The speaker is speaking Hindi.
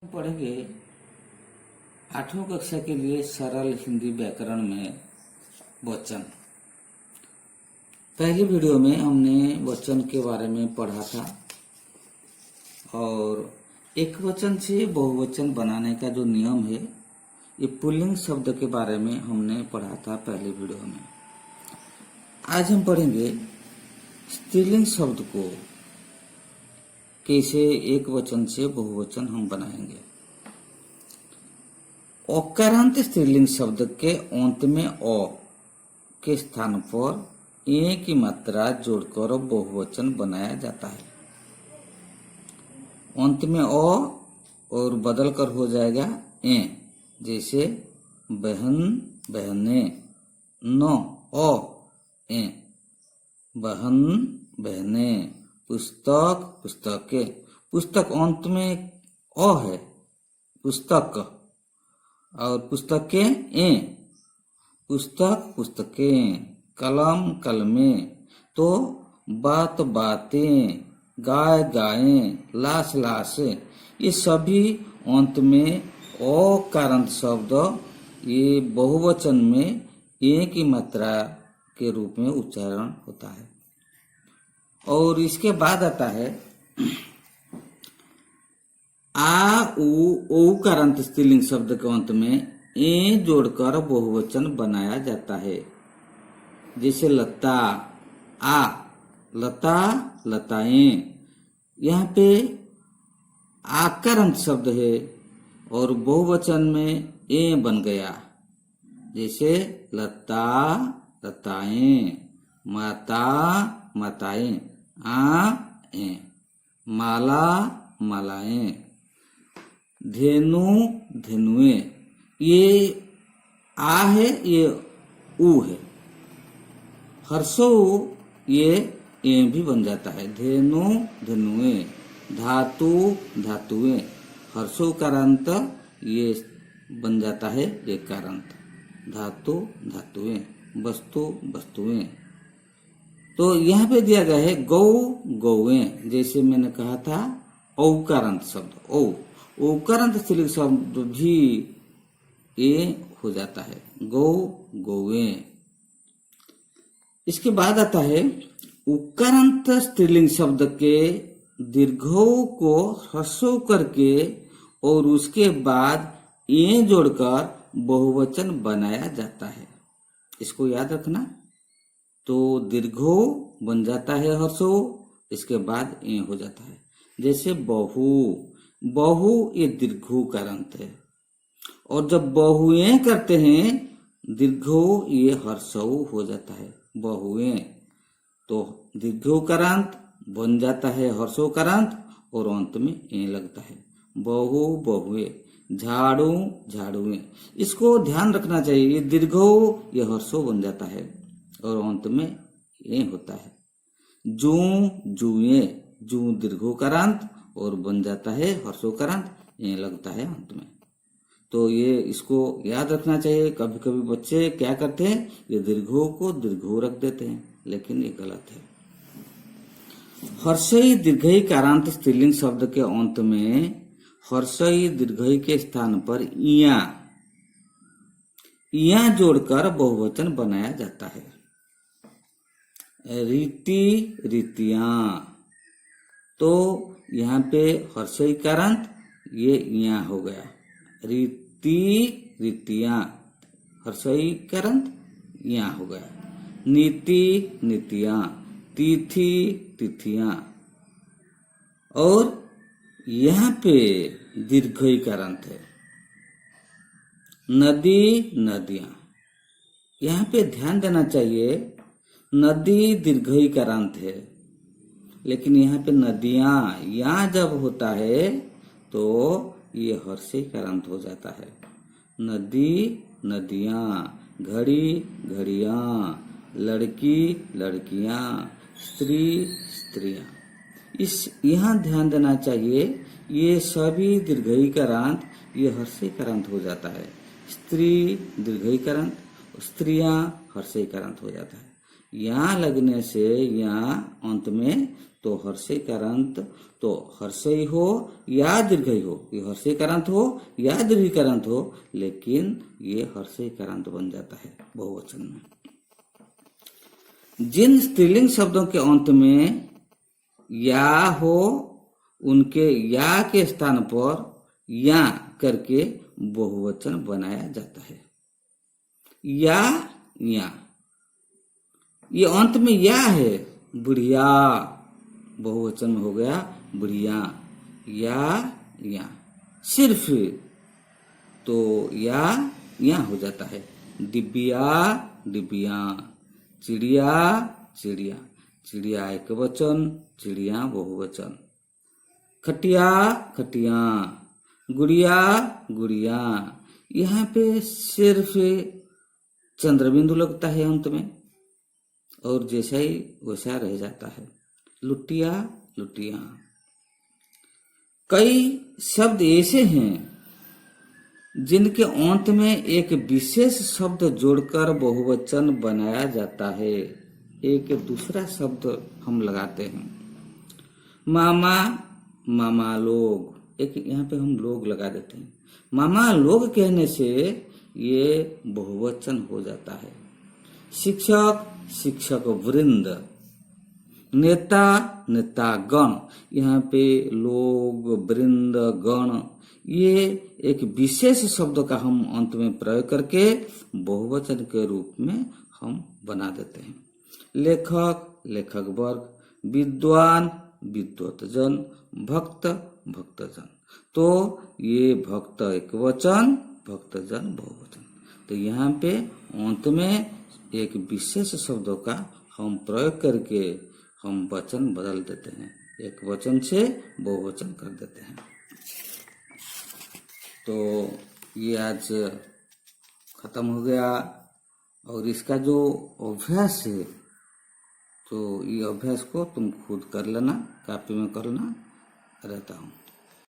हम पढ़ेंगे आठवीं कक्षा के लिए सरल हिंदी व्याकरण में वचन। पहली वीडियो में हमने वचन के बारे में पढ़ा था और एक वचन से बहुवचन बनाने का जो नियम है, ये पुल्लिंग शब्द के बारे में हमने पढ़ा था पहली वीडियो में। आज हम पढ़ेंगे स्त्रीलिंग शब्द को कैसे एक वचन से बहुवचन हम बनाएंगे। औकारांत स्त्रीलिंग शब्द के अंत में अ के स्थान पर ए की मात्रा जोड़कर बहुवचन बनाया जाता है। अंत में अ और बदल कर हो जाएगा ए, जैसे बहन बहने, न अ ए, बहन बहने, पुस्तक पुस्तकें। पुस्तक अंत में अ है, पुस्तक, और पुस्तकें ए, पुस्तक पुस्तकें, कलम कलमें। तो बात बातें, गाय गायें, लाश लाशें, ये सभी अंत में अकारांत शब्द ये बहुवचन में ए की मात्रा के रूप में उच्चारण होता है। और इसके बाद आता है आ उ औकारांत स्त्रीलिंग शब्द के अंत में ए जोड़कर बहुवचन बनाया जाता है। जैसे लता, आ, लता लताएं। यहाँ पे आकारांत शब्द है और बहुवचन में ए बन गया। जैसे लता लताएं, माता माताएं, आ ए, माला मालाएं, धेनु धेनुएं। ये आ है, ये उ है। हर्षो ये ए भी बन जाता है। धेनु धेनुएं, धातु धातुएं। हर्षो कारांत ये बन जाता है एकारांत। धातु धातुएं, वस्तु वस्तुएं। तो यहाँ पे दिया गया है गौ गौएं। जैसे मैंने कहा था औकारांत शब्द औ, औकारांत स्त्रीलिंग शब्द भी ए हो जाता है, गौ गौएं। इसके बाद आता है उकारांत स्त्रीलिंग शब्द के दीर्घों को ह्रस्व करके और उसके बाद ए जोड़कर बहुवचन बनाया जाता है। इसको याद रखना। तो दीर्घो बन जाता है हर्षो, इसके बाद ए हो जाता है। जैसे बहु, बहु ये दीर्घो कारांत है। और जब बहुएं करते हैं दीर्घो ये हर्षो हो जाता है, बहुएं। तो दीर्घो कारांत बन जाता है हर्षो कारांत और अंत में ए लगता है। बहु बहुए, झाड़ू झाड़ुएं। इसको ध्यान रखना चाहिए। ये दीर्घो ये हर्षो बन जाता है और अंत में ए होता है। जू जुए, जू दीर्घोकारांत और बन जाता है हर्षोकारांत, ए लगता है अंत में। तो ये इसको याद रखना चाहिए। कभी कभी बच्चे क्या करते हैं, ये दीर्घो को दीर्घो रख देते हैं, लेकिन ये गलत है। हर्षई दीर्घई कारांत स्त्रीलिंग शब्द के अंत में हर्षई दीर्घई के स्थान पर इया जोड़कर बहुवचन बनाया जाता है। रीति रीतियां। तो यहाँ पे हर्षई कारांत ये इया हो गया। रीति रीतियां, हर्षई कारांत इया हो गया। नीति नीतियां, तिथि तिथियां। और यहाँ पे दीर्घई कारांत है। नदी नदियां। यहाँ पे ध्यान देना चाहिए, नदी दीर्घई कारांत है, लेकिन यहाँ पे नदियां यहाँ जब होता है तो ये हर्षई कारांत हो जाता है। नदी नदियां, घड़ी घड़ियां, लड़की लड़कियां, स्त्री स्त्रियां। इस यहाँ ध्यान देना चाहिए, ये सभी दीर्घई कारांत ये हर्षई कारांत हो जाता है। स्त्री दीर्घई कारांत, स्त्रियां हर्षई कारांत हो जाता है। यहाँ लगने से यहाँ अंत में तो हर्षई करांत तो हर्षई हो या दीर्घई हो, ये हर्षई करांत हो या दीर्घई करांत हो, लेकिन ये हर्षई करांत बन जाता है बहुवचन में। जिन स्त्रीलिंग शब्दों के अंत में या हो उनके या के स्थान पर या करके बहुवचन बनाया जाता है। या ये अंत में या है, बुढ़िया बहुवचन में हो गया बुढ़िया। या सिर्फ तो या हो जाता है। दिव्या डिबिया, चिड़िया चिड़िया, चिड़िया एक वचन, चिड़िया बहुवचन। खटिया खटिया, गुड़िया गुड़िया, यहाँ पे सिर्फ चंद्रबिंदु लगता है अंत में और जैसा ही वैसा रह जाता है। लुटिया लुटिया। कई शब्द ऐसे हैं जिनके अंत में एक विशेष शब्द जोड़कर बहुवचन बनाया जाता है। एक दूसरा शब्द हम लगाते हैं। मामा मामा लोग, एक यहाँ पे हम लोग लगा देते हैं। मामा लोग कहने से ये बहुवचन हो जाता है। शिक्षक शिक्षक वृंद, नेता नेतागण, यहाँ पे लोग वृंद गण, ये एक विशेष शब्द का हम अंत में प्रयोग करके बहुवचन के रूप में हम बना देते हैं। लेखक लेखक वर्ग, विद्वान विद्वतजन, भक्त भक्तजन, तो ये भक्त एक वचन, भक्तजन बहुवचन। तो यहाँ पे अंत में एक विशेष शब्दों का हम प्रयोग करके हम वचन बदल देते हैं, एक वचन से बहुवचन कर देते हैं। तो ये आज खत्म हो गया और इसका जो अभ्यास है तो ये अभ्यास को तुम खुद कर लेना, कॉपी में करना रहता हूँ।